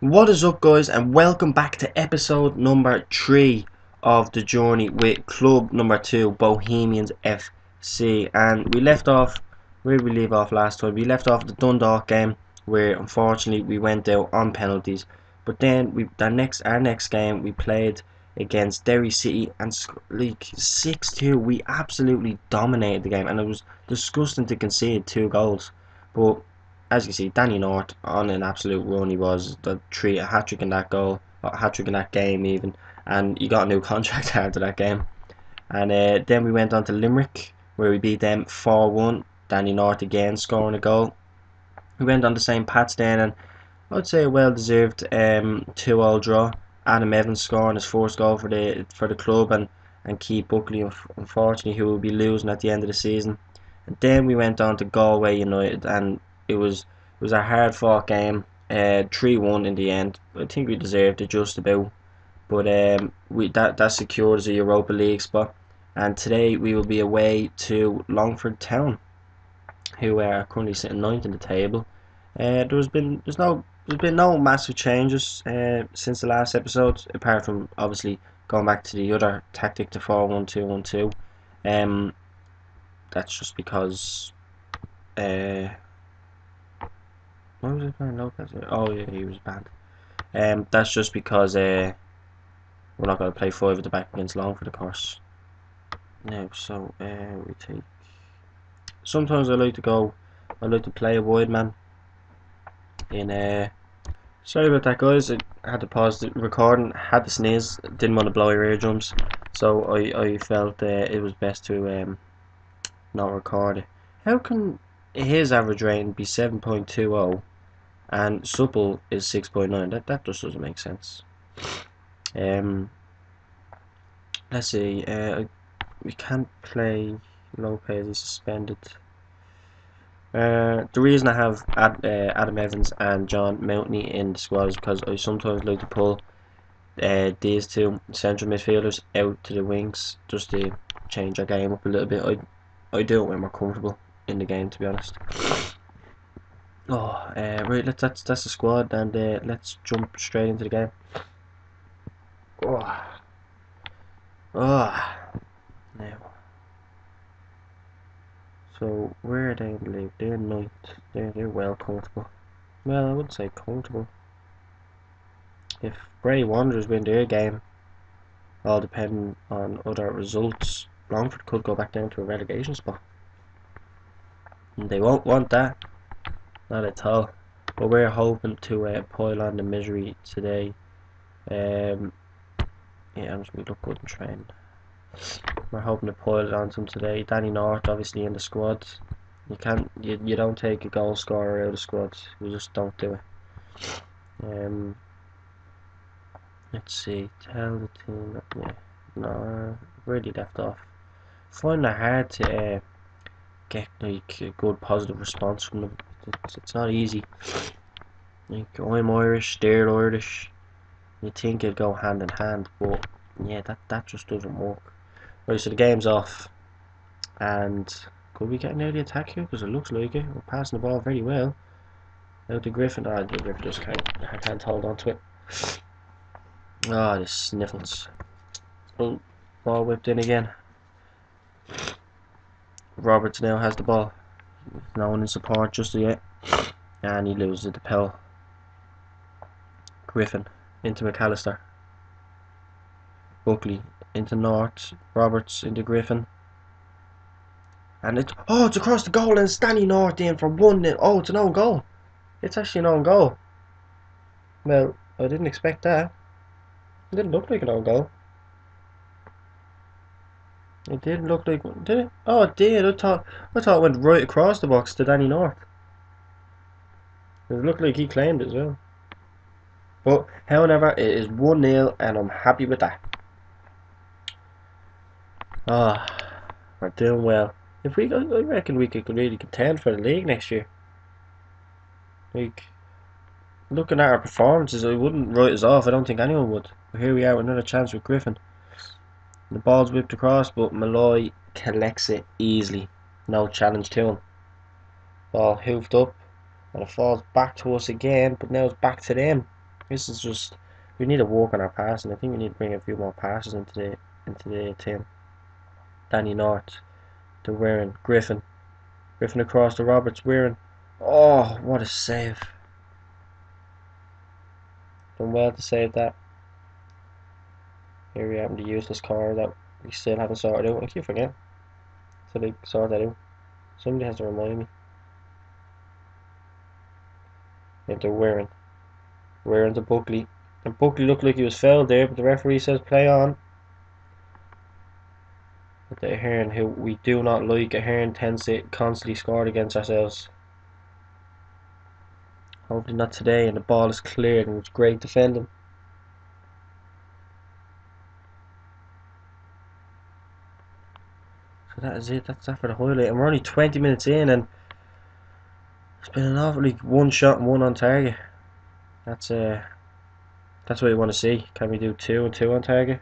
What is up, guys, and welcome back to episode number 3 of the journey with club number 2, Bohemians FC. And we left off, where did we leave off last time? We left off the Dundalk game, where unfortunately we went out on penalties. But then our next game we played against Derry City, and like 6-2, we absolutely dominated the game, and it was disgusting to concede 2 goals. But as you see, Danny North on an absolute run. He was a hat trick in that goal, a hat trick in that game even, and he got a new contract after that game. And then we went on to Limerick, where we beat them 4-1. Danny North again scoring a goal. We went on the same patch then, and I would say a well-deserved 2-all draw. Adam Evans scoring his first goal for the club, and Keith Buckley, unfortunately, who will be losing at the end of the season. And then we went on to Galway United, and it was a hard-fought game. 3-1 in the end. I think we deserved it just about, but that secures a Europa League spot. And today we will be away to Longford Town, who are currently sitting ninth in the table. There's been no massive changes since the last episode, apart from obviously going back to the other tactic, the 4-1-2-1-2. Um, that's just because what was it playing Lopez? Oh yeah, he was banned. That's just because we're not going to play 5 at the back against Longford, of course. Now, so we take. Sometimes I like to play a wide man in sorry about that, guys. I had to pause the recording, had to sneeze, didn't want to blow your eardrums, so I felt it was best to not record it. How can his average rating be 7.20 and Supple is 6.9? That just doesn't make sense. Let's see. We can't play Lopez. He's suspended. The reason I have Adam Evans and John Mountney in the squad is because I sometimes like to pull these two central midfielders out to the wings just to change our game up a little bit. I do it when we're comfortable in the game, to be honest. Oh, right. That's the squad, and let's jump straight into the game. Oh, oh. Now, so where are they in the league? They're ninth. They're well comfortable. Well, I wouldn't say comfortable. If Bray Wanderers win their game, all depending on other results, Longford could go back down to a relegation spot. And they won't want that, not at all. But we're hoping to pile on the misery today. Yeah, I'm just going to look good and train. We're hoping to pile it on some today. Danny North obviously in the squad. You don't take a goal scorer out of squads. You just don't do it. Let's see. Tell the team that, yeah, no, really left off. Find it hard to get like a good positive response from them. It's not easy. Like, I'm Irish, they're Irish. You think it'd go hand in hand, but yeah, that just doesn't work. Right, so the game's off, and could we get out of the attack here? Because it looks like it. We're passing the ball very well. Out to Griffin. Oh, the Griffin just can't hold on to it. Ah, the sniffles. Oh, ball whipped in again. Roberts now has the ball. No one in support just yet, and he loses the Pell. Griffin into McAllister. Buckley into North. Roberts into Griffin. And it's across the goal, and it's Danny North in for 1-0. Oh, it's an own goal. It's actually an own goal. Well, I didn't expect that. It didn't look like an own goal. It didn't look like one, did it? Oh, it did. I thought it went right across the box to Danny North. It looked like he claimed it as well. But however, it is 1-0, and I'm happy with that. Ah, we're doing well. I reckon we could really contend for the league next year. Like, looking at our performances, I wouldn't write us off. I don't think anyone would. But here we are with another chance with Griffin. The ball's whipped across, but Malloy collects it easily. No challenge to him. Ball hoofed up, and it falls back to us again, but now it's back to them. This is just, we need to work on our passing. I think we need to bring a few more passes into the team. Danny North to Weirin, Griffin across to Roberts, Weirin. Oh, what a save! Done well to save that. Here we have the useless corner that we still haven't sorted out. I keep forgetting. So they sort that out. Somebody has to remind me. Into Weirin. Weirin to Buckley. And Buckley looked like he was fouled there, but the referee says play on. But the Ahern, who we do not like, Ahern tends to constantly score against ourselves. Hopefully not today, and the ball is cleared, and it's great defending. So that is it. That's that for the highlight. And we're only 20 minutes in, and it's been an awfully one shot and one on target. That's what you want to see. Can we do 2 and 2 on target?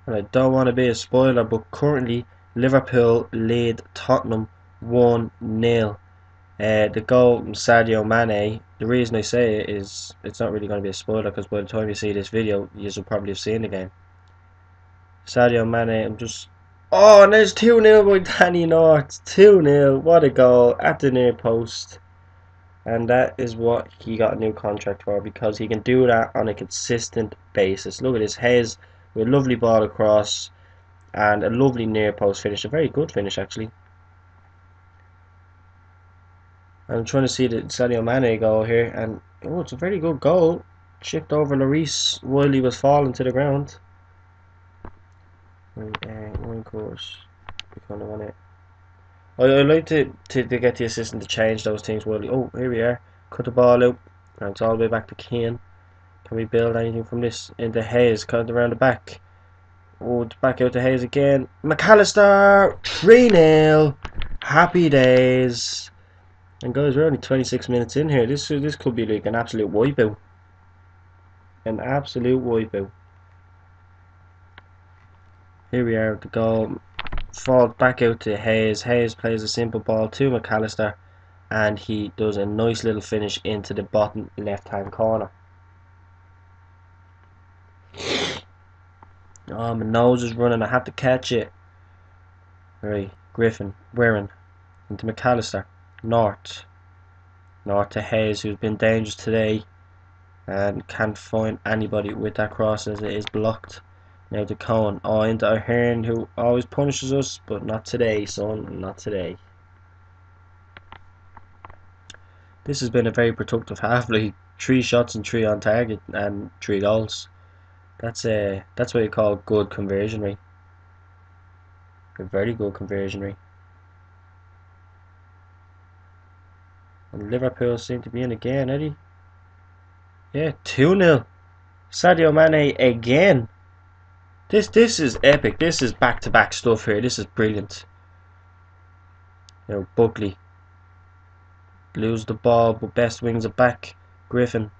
And I don't want to be a spoiler, but currently Liverpool lead Tottenham 1-0. The goal from Sadio Mane. The reason I say it is it's not really going to be a spoiler because by the time you see this video, you'll probably have seen the game. Sadio Mane, I'm just. Oh, and there's 2-0 by Danny North. 2-0. What a goal at the near post. And that is what he got a new contract for, because he can do that on a consistent basis. Look at this. Hayes with a lovely ball across and a lovely near post finish. A very good finish, actually. I'm trying to see the Sadio Mane goal here, and oh, it's a very good goal. Chipped over Lloris while he was falling to the ground. One course. We kind of want it. I like to get the assistant to change those things. Well, oh, here we are. Cut the ball out, and it's all the way back to Keane. Can we build anything from this? Into Hayes, cut around the back. Oh, it's back out to Hayes again. McAllister, 3-0. Happy days. And guys, we're only 26 minutes in here. This could be like an absolute wipeout. An absolute wipeout. Here we are with the goal. Falls back out to Hayes. Hayes plays a simple ball to McAllister, and he does a nice little finish into the bottom left hand corner. Oh, my nose is running. I have to catch it. Right, Griffin, Weirin, into McAllister. North to Hayes, who's been dangerous today and can't find anybody with that cross as it is blocked. Now to Cohen. Oh, into Ahern, who always punishes us, but not today, son. Not today. This has been a very productive half. Like 3 shots and 3 on target and 3 goals. That's what you call good conversion rate. A very good conversion rate. And Liverpool seem to be in again, Eddie. Yeah, 2-0. Sadio Mane again. This is epic. This is back-to-back stuff here. This is brilliant. You know, Buckley lose the ball, but best wings it back. Griffin,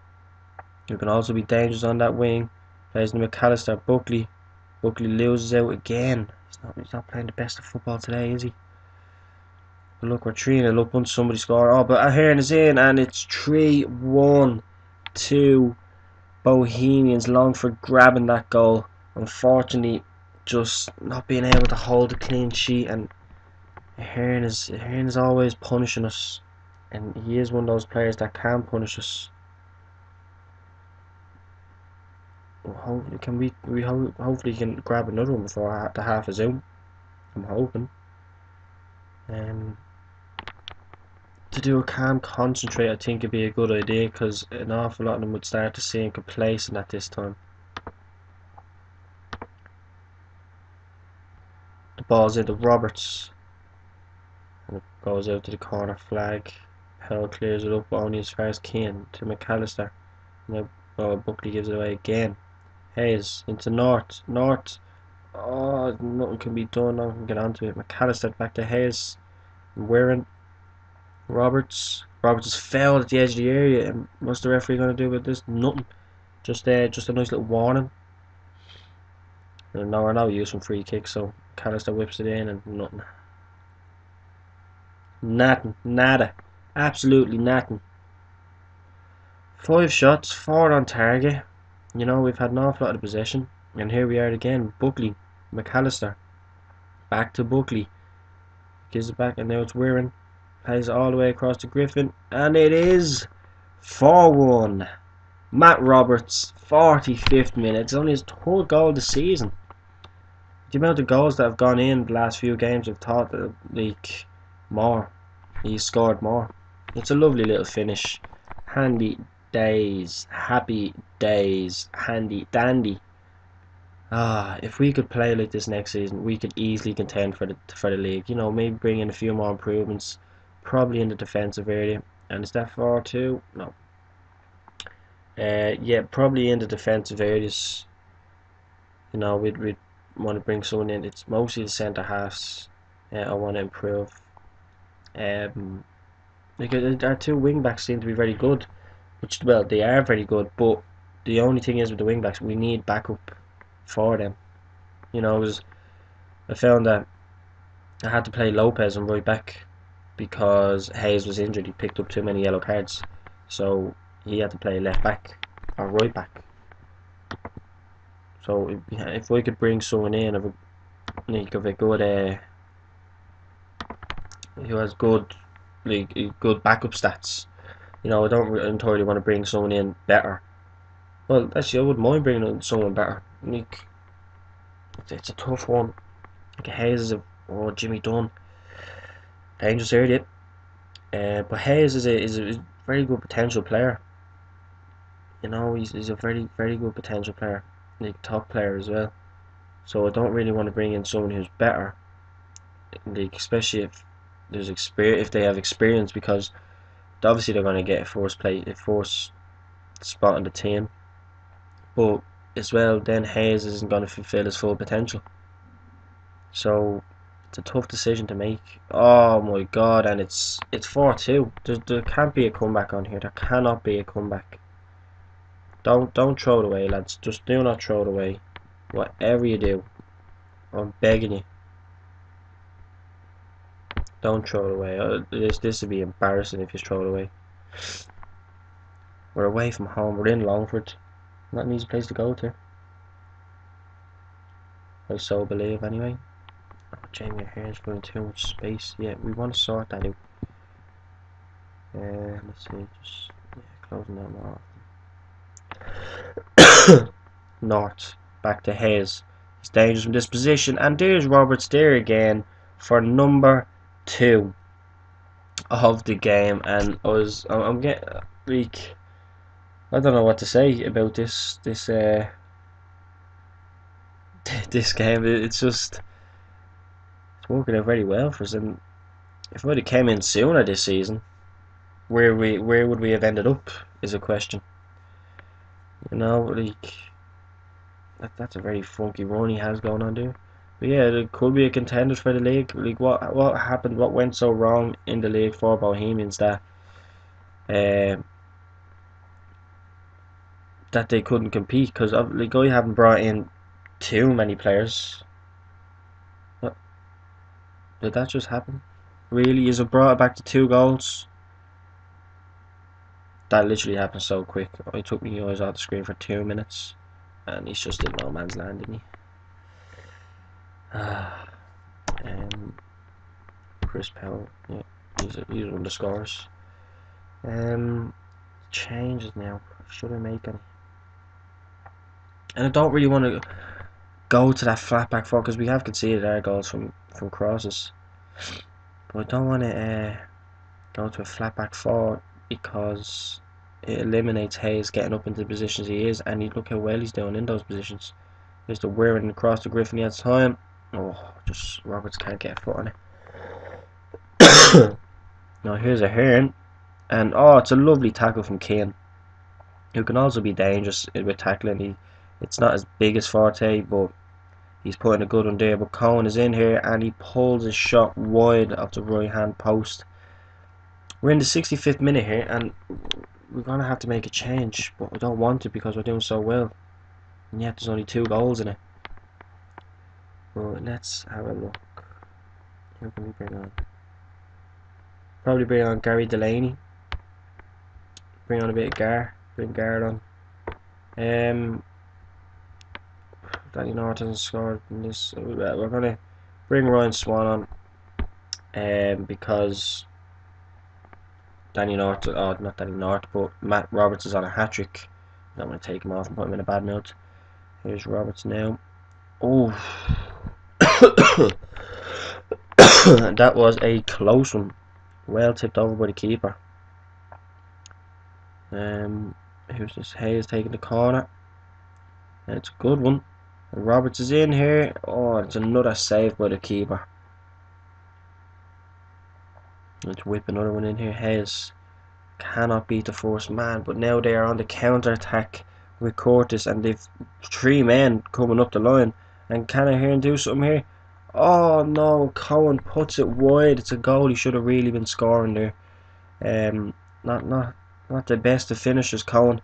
who can also be dangerous on that wing, plays to McAllister. Buckley loses out again. He's not playing the best of football today, is he? But look, we're 3-0 up once somebody scored. Oh, but Ahern is in, and it's 3-1 to Bohemians. Longford grabbing that goal. Unfortunately, just not being able to hold a clean sheet, and Ahern is always punishing us, and he is one of those players that can punish us. Well, hopefully, hopefully can grab another one before the half is out. I'm hoping. To do a calm concentrate, I think it'd be a good idea, because an awful lot of them would start to seem complacent at this time. The ball's into Roberts, and it goes out to the corner flag. Hell clears it up only as far as Keane to McAllister. Now Buckley gives it away again. Hayes into North. Oh, nothing can be done. No one can get onto it. McAllister back to Hayes. Weirin. Roberts is fouled at the edge of the area. And what's the referee going to do with this? Nothing. Just a nice little warning. And now we're use from free kicks, so McAllister whips it in and nothing. Nada. Absolutely nothing. 5 shots, 4 on target. You know, we've had an awful lot of possession. And here we are again. Buckley, McAllister. Back to Buckley. Gives it back and now it's Wirren. Plays it all the way across to Griffin. And it is 4-1. Matt Roberts, 45th minute. It's only his 3rd goal of the season. The amount of goals that have gone in the last few games, I've thought that like more. He's scored more. It's a lovely little finish. Handy days, happy days, handy dandy. If we could play like this next season, we could easily contend for the league. You know, maybe bring in a few more improvements, probably in the defensive area. And is that 4-2? No. Yeah, probably in the defensive areas. You know, we'd want to bring someone in. It's mostly the centre halves. I want to improve. Because our 2 wing backs seem to be very good, which, well, they are very good. But the only thing is with the wing backs, we need backup for them. You know, I found that I had to play Lopez on right back because Hayes was injured. He picked up too many yellow cards, so he had to play left back or right back. So if we could bring someone in of a good who has good good backup stats, you know, I don't entirely want to bring someone in better. Well, actually, I wouldn't mind bringing in someone better. Like, it's a tough one. Like Hayes or Jimmy Dunn, dangerous area. But Hayes is a very good potential player. You know, he's a very good potential player, like top player as well. So I don't really want to bring in someone who's better, like especially if there's experience, if they have experience, because obviously they're going to get a first spot in the team. But as well, then Hayes isn't going to fulfill his full potential. So it's a tough decision to make. Oh my god, and it's 4-2. There can't be a comeback on here. There cannot be a comeback. Don't throw it away, lads. Just do not throw it away. Whatever you do, I'm begging you, don't throw it away. This would be embarrassing if you throw it away. We're away from home. We're in Longford. Not an easy place to go to. I so believe, anyway. Oh, Jamie O'Hare's running too much space. Yeah, we want to sort that out. Let's see, just closing that more often. North, back to Hayes. He's dangerous from this position, and there's Roberts there again for number 2 of the game. And I'm getting like, I don't know what to say about this this game. It's working out very well for us. And if we had came in sooner this season, where would we have ended up is a question. You know, like that's a very funky run he has going on there. But yeah, it could be a contender for the league. Like what happened? What went so wrong in the league for Bohemians uh, that they couldn't compete? Because like, I haven't brought in too many players. What, did that just happen? Really? Is it brought it back to 2 goals? That literally happened so quick. It took me eyes off the screen for 2 minutes, and he's just in no man's land, didn't he? Chris Powell, yeah, he's one of the scorers. Changes now. Should I make any? And I don't really want to go to that flat back four because we have conceded our goals from crosses. But I don't want to go to a flat back four because it eliminates Hayes getting up into the positions he is, and you look how well he's doing in those positions. There's the wearing across to Griffin at the time. Oh, just Roberts can't get a foot on it. Now here's a Hearn, and oh, it's a lovely tackle from Kane, who can also be dangerous with tackling. It's not as big as Forte, but he's putting a good one there. But Cohen is in here and he pulls his shot wide off the right hand post. We're in the 65th minute here and we're going to have to make a change, but we don't want to because we're doing so well. And yet there's only 2 goals in it. Well, let's have a look. Who can we bring on? Probably bring on Gary Delaney. Bring on a bit of bring Gar on. Danny Norton scored in this. We're gonna bring Ryan Swan on, because Danny Norton, oh not Danny Norton, but Matt Roberts is on a hat trick. I don't want to take him off and put him in a bad mood. Here's Roberts now. Oh, that was a close one. Well tipped over by the keeper. Who's this? Hayes taking the corner. It's a good one. And Roberts is in here. Oh, it's another save by the keeper. Let's whip another one in here. Hayes cannot beat the first man, but now they are on the counter attack with Curtis, and they've 3 men coming up the line. And can I hear him do something here? Oh no, Cohen puts it wide. It's a goal. He should have really been scoring there. Not the best of finishers, Cohen.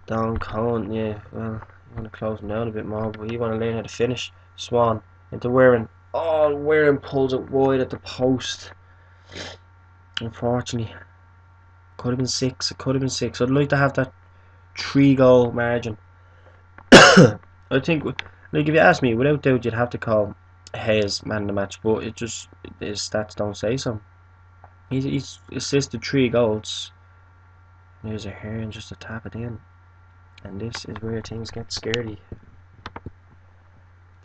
Down Cohen, yeah. Well, you want to close him down a bit more, but you want to learn how to finish. Swan into Warren. Oh, Warren pulls it wide at the post. Unfortunately, could have been 6. It could have been 6. I'd like to have that 3-goal margin. I think, like, if you ask me, without doubt, you'd have to call Hayes man of the match, but his stats don't say so. He's assisted 3 goals. There's a Hearn just to tap it in. And this is where things get scary.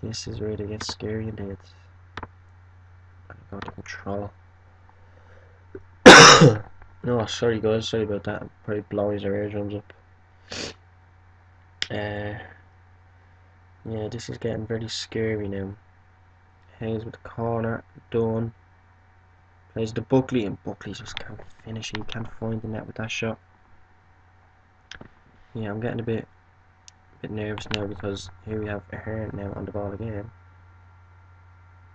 This is where they get scary indeed. I go to control. No, sorry guys, sorry about that. Probably blowing his eardrums up. Yeah, this is getting very scary now. Hayes with the corner, done. Plays the Buckley, and Buckley just can't finish. He can't find the net with that shot. Yeah, I'm getting a bit nervous now, because here we have a Hearn now on the ball again.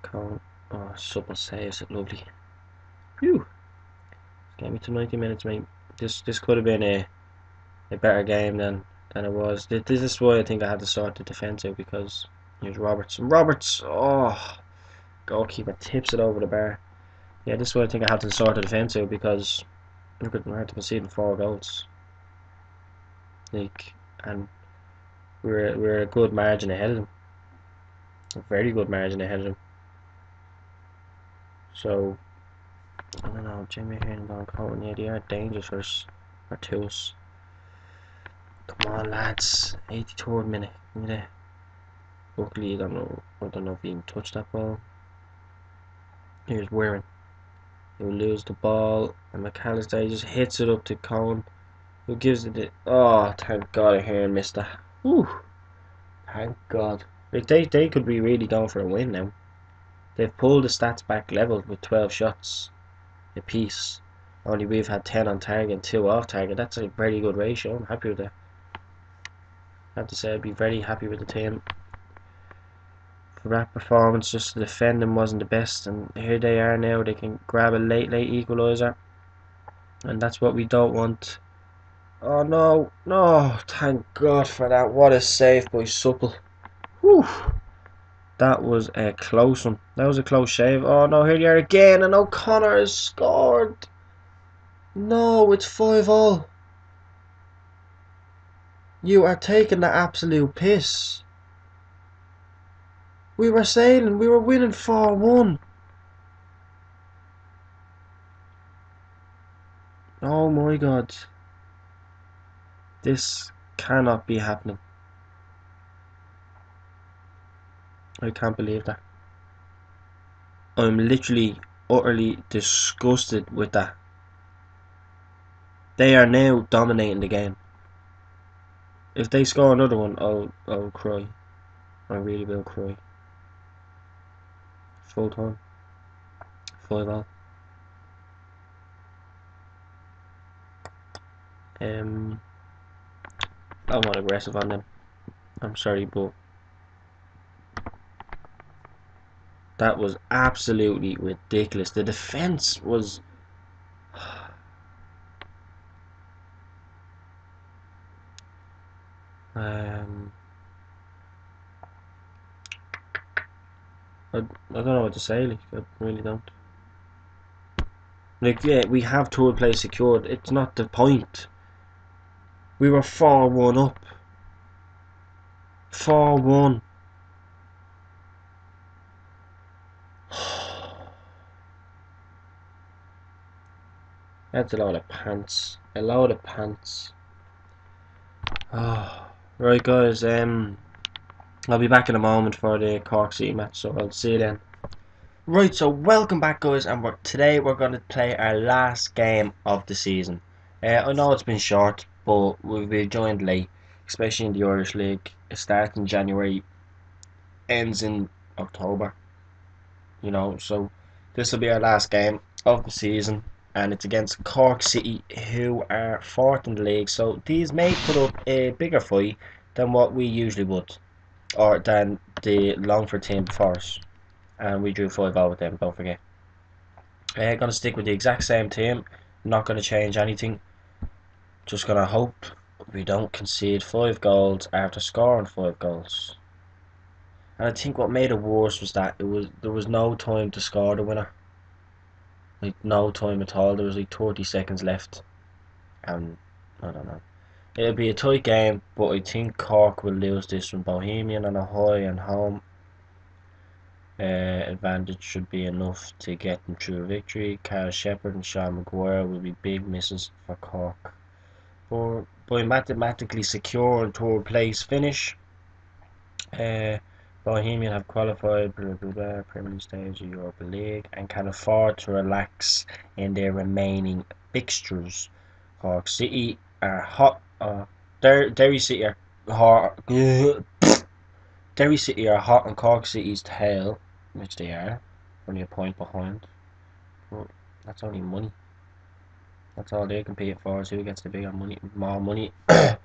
Cohen, oh, supple saves it, lovely. Phew. Get me to 90 minutes, mate. This could have been a better game than it was. This is why I think I had to sort the defence out, because here's Roberts. Roberts, oh, goalkeeper tips it over the bar. Yeah, this is why I think I had to sort the defence out, because look at, we had to concede 4 goals. Like, and we're a good margin ahead of them. A very good margin ahead of them. So I don't know, Jimmy here and Don Cohen, yeah, they are dangerous for twos. Come on, lads. 83rd minute. Luckily, I don't know if he even touched that ball. Here's Warren. He'll lose the ball, and McAllister just hits it up to Cohen, who gives it the. Oh, thank God I hear him miss that. Whew. Thank God. Like, they could be really going for a win now. They've pulled the stats back level with 12 shots apiece. Only we've had 10 on target and 2 off target. That's a very good ratio. I'm happy with that. I have to say, I'd be very happy with the team for that performance. Just the defending wasn't the best, and here they are now. They can grab a late equaliser, and that's what we don't want. Oh no, no! Thank God for that. What a save by Supple. Whew. That was a close one. That was a close shave. Oh no, here they are again, and O'Connor has scored. No, it's 5-all. You are taking the absolute piss. We were sailing, we were winning 4-1. Oh my God. This cannot be happening. I can't believe that. I'm literally, utterly disgusted with that. They are now dominating the game. If they score another one, I'll cry. I really will cry. Full time. 5-all. I'm not aggressive on them. I'm sorry, but that was absolutely ridiculous. The defense was. I don't know what to say. Like, I really don't. Like, yeah, we have third place secured. It's not the point. We were 4-1 up. 4-1. That's a load of pants. A load of pants. Oh. Right, guys. I'll be back in a moment for the Cork City match, so I'll see you then. Right, so welcome back, guys, and today we're going to play our last game of the season. I know it's been short, but we've been joined late, especially in the Irish League. It starts in January, ends in October. You know, so this will be our last game of the season, and it's against Cork City, who are fourth in the league. So these may put up a bigger fight than what we usually would, or than the Longford team before us. And we drew 5-0 with them, don't forget. Going to stick with the exact same team, not going to change anything. Just going to hope we don't concede 5 goals after scoring 5 goals. And I think what made it worse was that there was no time to score the winner. Like, no time at all. There was like 30 seconds left, and I don't know. It'll be a tight game, but I think Cork will lose this from Bohemian on a high and home advantage should be enough to get them through a victory. Carl Shepherd and Sean Maguire will be big misses for Cork. For by mathematically secure and third place finish, uh, Bohemian have qualified Premier League stage of Europa League and can afford to relax in their remaining fixtures. Cork City are hot. Derry City are hot. Derry City are hot on Cork City's tail, which they are, only a point behind. But that's only money. That's all they compete for, is who gets the bigger money, more money. Like,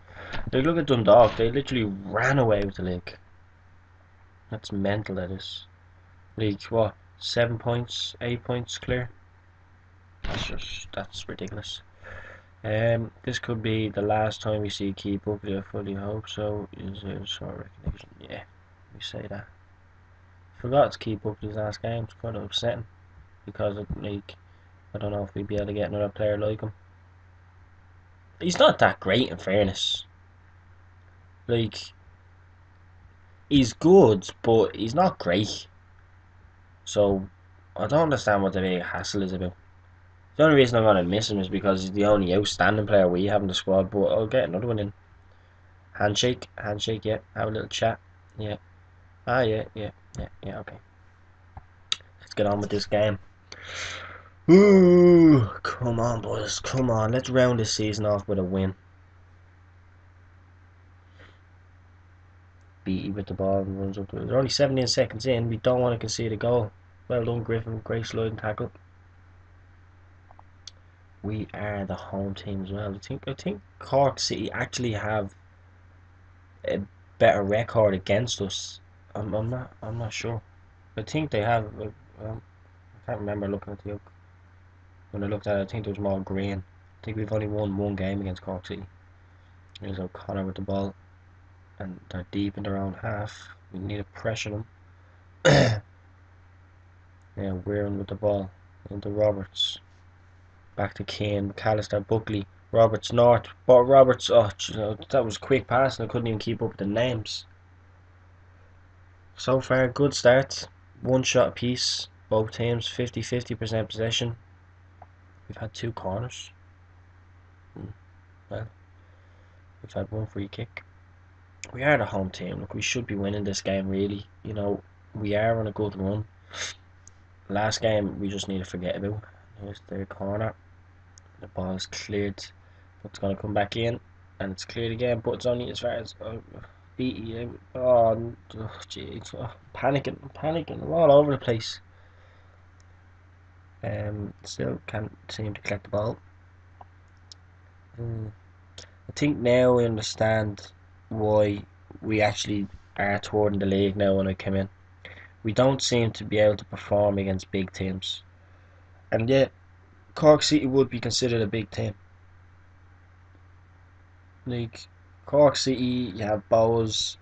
look at Dundalk, they literally ran away with the league. That's mental, that is. League, what, 7 points, 8 points clear? That's ridiculous. This could be the last time we see keep up. I fully hope so. Is there sort of recognition? Yeah, we say that. Forgot to keep up these last games. Kind of upsetting because like, I don't know if we'd be able to get another player like him. He's not that great, in fairness. Like, he's good, but he's not great. So I don't understand what the big hassle is about. The only reason I'm gonna miss him is because he's the only outstanding player we have in the squad. But I'll get another one in. Handshake, handshake, yeah. Have a little chat, yeah. Ah, yeah, yeah, yeah, yeah. Okay. Let's get on with this game. Ooh, come on, boys, come on. Let's round this season off with a win. Beatty with the ball and runs up to it. They're only 17 seconds in. We don't want to concede a goal. Well done, Griffin. Great sliding tackle. We are the home team as well. I think Cork City actually have a better record against us. I'm not sure. I think they have. I can't remember looking at the when I looked at it. I think there was more green. I think we've only won one game against Cork City. There's O'Connor with the ball, and they're deep in their own half. We need to pressure them. Yeah, Weirin with the ball into Roberts. Back to Kane, McAllister, Buckley, Roberts, North. But Roberts, oh, that was quick pass and I couldn't even keep up with the names. So far, good start. One shot apiece. Both teams 50-50% possession. We've had 2 corners. Well, we've had 1 free kick. We are the home team. Look, we should be winning this game, really. You know, we are on a good run. Last game, we just need to forget about. Here's the corner. The ball is cleared, but it's going to come back in, and it's cleared again, but it's only as far as Beatty. Oh, jeez, panicking, I'm all over the place. Still can't seem to collect the ball. I think now I understand why we actually are toward the league now when I came in. We don't seem to be able to perform against big teams, and yet Cork City would be considered a big team. Like, Cork City, you have Bowes,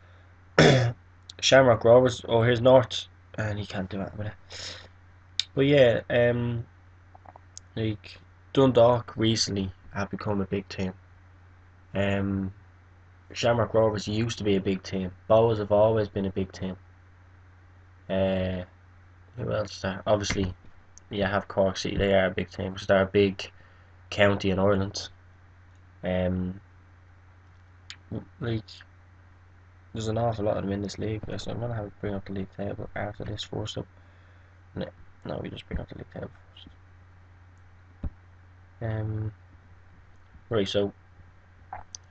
Shamrock Rovers. Oh, here's North, and he can't do that with it. But yeah, Like Dundalk recently have become a big team. Um, Shamrock Rovers used to be a big team. Bohs have always been a big team. Uh, who else there? Obviously, you have Cork City. They are a big team because they're a big county in Ireland. Um, like there's an awful lot of them in this league. So I'm gonna have to bring up the league table after this first up. No, no, we just bring up the league table first. Right. So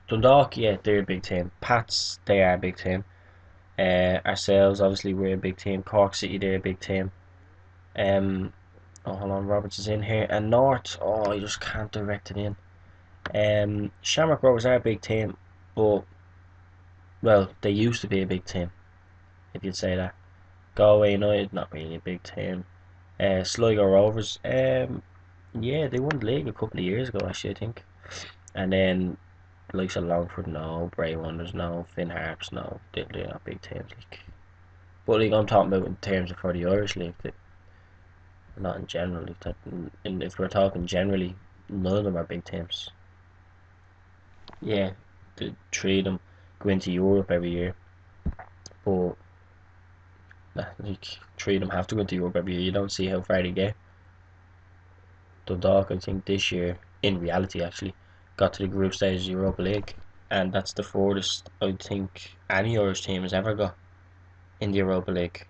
Dundalk, yeah, they're a big team. Pats, they are a big team. Ourselves, obviously, we're a big team. Cork City, they're a big team. Oh, hold on, Roberts is in here. And North, oh, you just can't direct it in. Shamrock Rovers are a big team, but, well, they used to be a big team, if you'd say that. Galway United, not really a big team. Sligo Rovers, yeah, they won the league a couple of years ago, actually, I think. And then, likes of Longford, no. Bray Wonders, no. Finn Harps, no. They're not big teams, like. But, like, I'm talking about in terms of for the Irish League, not in general. Like that, and if we're talking generally, none of them are big teams. Yeah, the three of them go into Europe every year, but like three of them have to go into Europe every year. You don't see how far they get. Dundalk, I think this year, in reality, actually, got to the group stage of the Europa League, and that's the furthest I think any Irish team has ever got in the Europa League.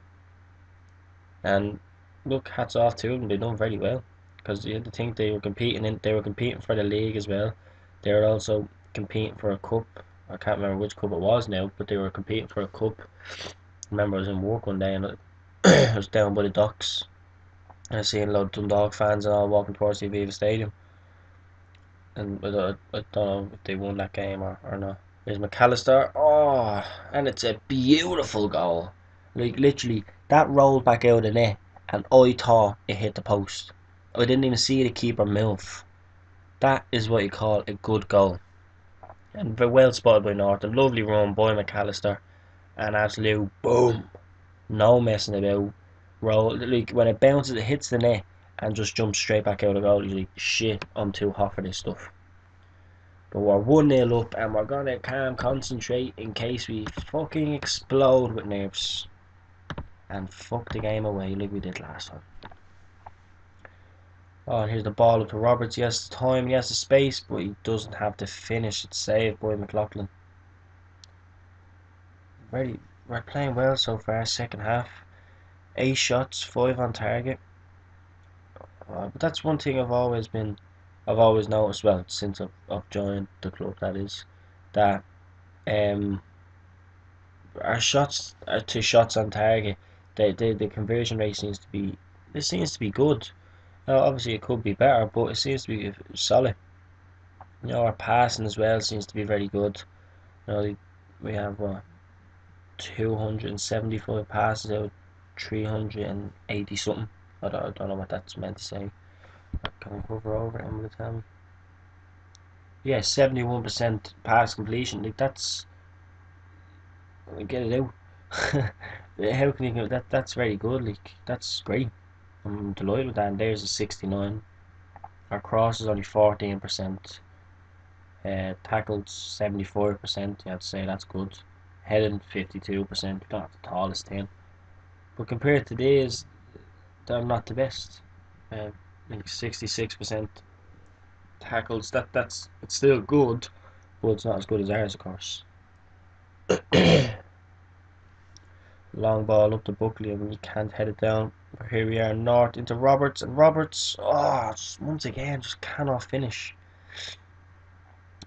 And look, hats off to them. They done very well because you had to think they were competing for the league as well. They were also competing for a cup. I can't remember which cup it was now, but they were competing for a cup. I remember I was in work one day and I was down by the docks and I seen a lot of Dundalk fans and all walking towards the Aviva Stadium. And I don't know if they won that game or not. There's McAllister. Oh, and it's a beautiful goal. Like literally, that rolled back out of the net, and I thought it hit the post. I didn't even see the keeper move. That is what you call a good goal. And very well spotted by North. A lovely run by McAllister. An absolute boom. No messing about. Roll like when it bounces, it hits the net and just jumps straight back out of goal. You're like, shit, I'm too hot for this stuff. But we're 1-0 up and we're gonna calm, concentrate in case we fucking explode with nerves. And fuck the game away like we did last time. Oh, and here's the ball up to Roberts. He has the time, he has the space, but he doesn't have the finish. It's saved by McLaughlin. Ready, we're playing well so far, second half. 8 shots, 5 on target. But that's one thing I've always noticed, well, since I've joined the club, that is, that um, our shots to shots on target, the conversion rate seems to be good. Now, obviously, it could be better, but it seems to be solid. You know, our passing as well seems to be very good. You know, we have what 275 passes out, 380 something. I don't know what that's meant to say. Can we hover over it and will it tell me? Yeah, 71% pass completion. Like that's get it out. How can you go that? That's very good. Like that's great. I'm delighted with that. And there's a 69. Our cross is only 14%. Tackled 75%. You have to say that's good. Heading 52%. Not the tallest team, but compared to these, they're not the best. Like 66% tackles. That's it's still good, but it's not as good as ours, of course. Long ball up to Buckley and we can't head it down. But here we are, North into Roberts, and Roberts, oh, just once again, just cannot finish.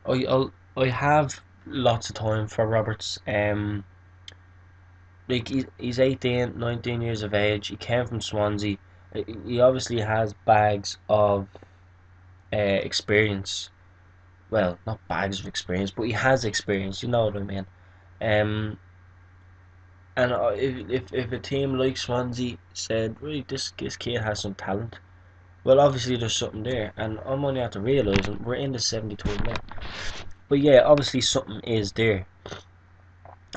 I have lots of time for Roberts. Like he's 18, 19 years of age. He came from Swansea. He obviously has bags of experience. Well, not bags of experience, but he has experience. You know what I mean. Um, and if a team like Swansea said, "Right, this kid has some talent," well, obviously there's something there, and I'm only have to realise we're in the 73rd minute. But yeah, obviously something is there,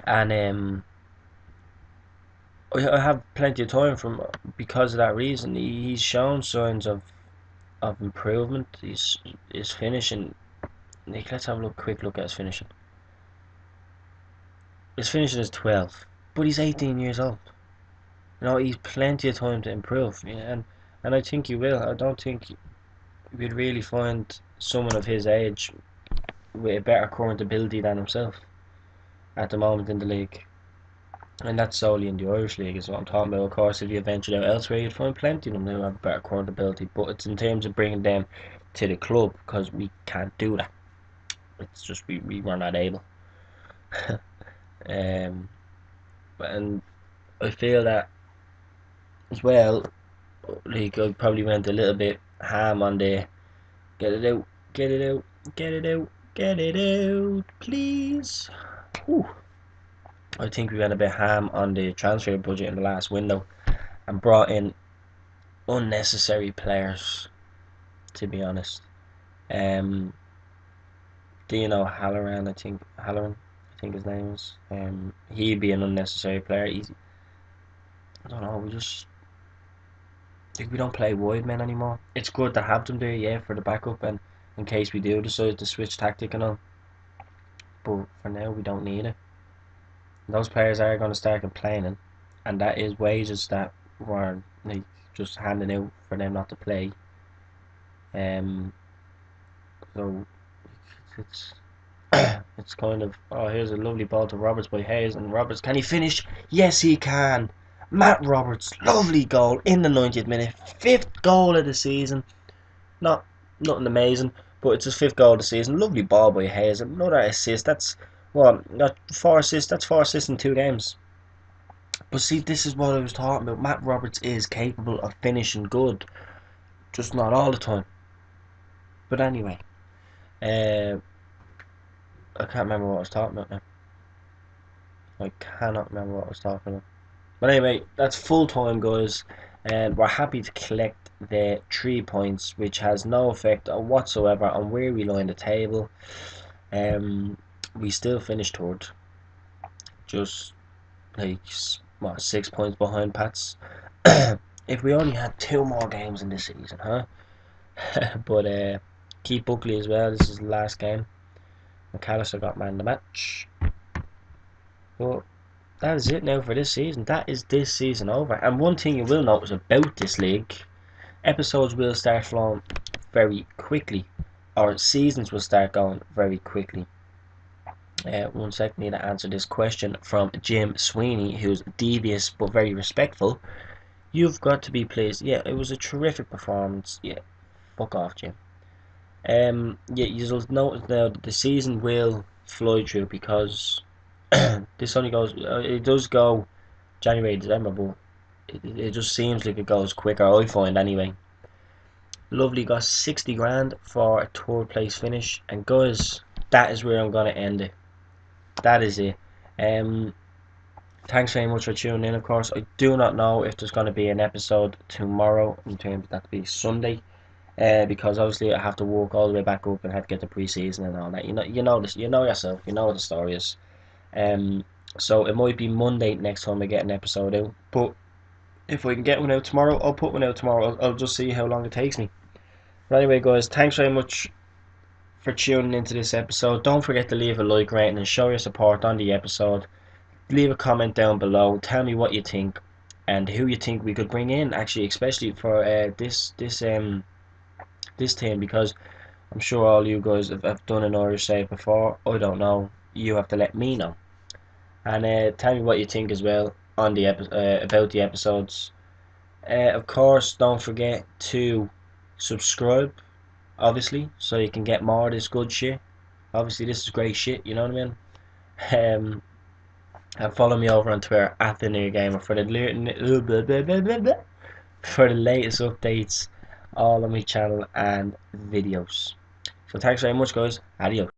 and I have plenty of time from because of that reason. He's shown signs of improvement. His finishing. Nick, let's have a quick look at his finishing. His finishing is 12, but he's 18 years old. You know, he's plenty of time to improve. Yeah, and I think he will. I don't think we'd really find someone of his age with a better current ability than himself at the moment in the league. And that's solely in the Irish League is what I'm talking about. Of course, if you ventured out elsewhere, you'd find plenty of them who have better current ability. But it's in terms of bringing them to the club because we can't do that. It's just we were not able. um, and I feel that as well. Like I probably went a little bit ham on the get it out, get it out, get it out, get it out, please. Whew. I think we went a bit ham on the transfer budget in the last window and brought in unnecessary players. To be honest, um, do you know Halloran? I think his name is. He'd be an unnecessary player. I don't know. We don't play wide men anymore. It's good to have them there, yeah, for the backup and in case we do decide to switch tactic and all. But for now, we don't need it. Those players are going to start complaining, and that is wages that were like just handing out for them not to play. So it's it's kind of, oh, here's a lovely ball to Roberts by Hayes, and Roberts, can he finish? Yes, he can. Matt Roberts, lovely goal in the 90th minute, fifth goal of the season. Not nothing amazing, but it's his fifth goal of the season. Lovely ball by Hayes, another assist. That's not 4 assists. That's 4 assists in 2 games. But see, this is what I was talking about. Matt Roberts is capable of finishing good, just not all the time. But anyway, uh, I can't remember what I was talking about now. I cannot remember what I was talking about. But anyway, that's full time, guys, and we're happy to collect the 3 points, which has no effect whatsoever on where we lie in the table. We still finished third, just like 6 points behind Pats. If we only had 2 more games in this season, huh? But keep Buckley as well. This is the last game. McAllister got man of the match. But that is it now for this season. That is this season over. And one thing you will notice about this league, episodes will start flowing very quickly, or seasons will start going very quickly. 1 second, need to answer this question from Jim Sweeney, who's devious but very respectful. You've got to be pleased. Yeah, it was a terrific performance. Yeah, fuck off, Jim. Yeah, you'll notice now that the season will fly through because this only goes. It does go January, December, but it just seems like it goes quicker. I find anyway. Lovely, got 60 grand for a third place finish, and guys, that is where I'm gonna end it. That is it. Thanks very much for tuning in. Of course, I do not know if there's going to be an episode tomorrow, in terms of that to be Sunday, because obviously I have to walk all the way back up and have to get the pre-season and all that. You know this. You know yourself. You know what the story is. So it might be Monday next time I get an episode out. But if I can get one out tomorrow, I'll put one out tomorrow. I'll just see how long it takes me. But anyway, guys, thanks very much for tuning into this episode. Don't forget to leave a like, rating, and show your support on the episode. Leave a comment down below. Tell me what you think and who you think we could bring in. Actually, especially for this team, because I'm sure all you guys have done an Irish save before. I don't know. You have to let me know. And tell me what you think as well on the about the episodes. Of course, don't forget to subscribe, obviously, so you can get more of this good shit. Obviously, this is great shit. You know what I mean? And follow me over on Twitter at the New Gamer for the latest updates, all on my channel and videos. So thanks very much, guys. Adios.